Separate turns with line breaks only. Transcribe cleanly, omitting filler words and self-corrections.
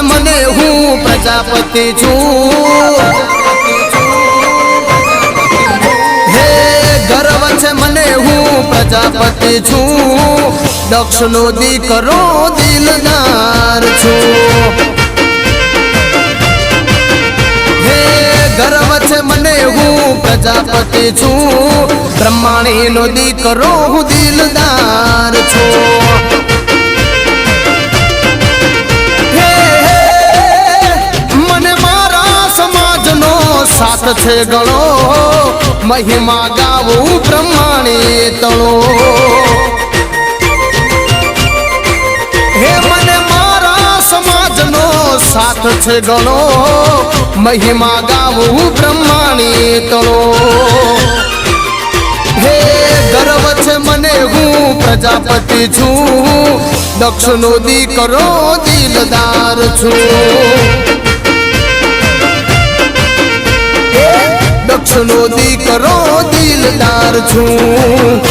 મને હું પ્રજાપતિ છું હે ગર્વ છે મને હું પ્રજાપતિ છું દક્ષનો દીકરો દિલદાર છું હે ગર્વ છે મને હું પ્રજાપતિ છું બ્રહ્માણીનો દીકરો હું દિલદાર છું સાથ છે ગણો મહિમા ગાવું બ્રહ્માણી તળો હે મને મારા સમાજનો સાથ છે ગણો મહિમા ગાવું બ્રહ્માણી તળો હે ગર્વ છે મને હું પ્રજાપતિ છું દક્ષનો દીકરો દિલદાર છું દક્ષનો દીકરો દિલદાર છું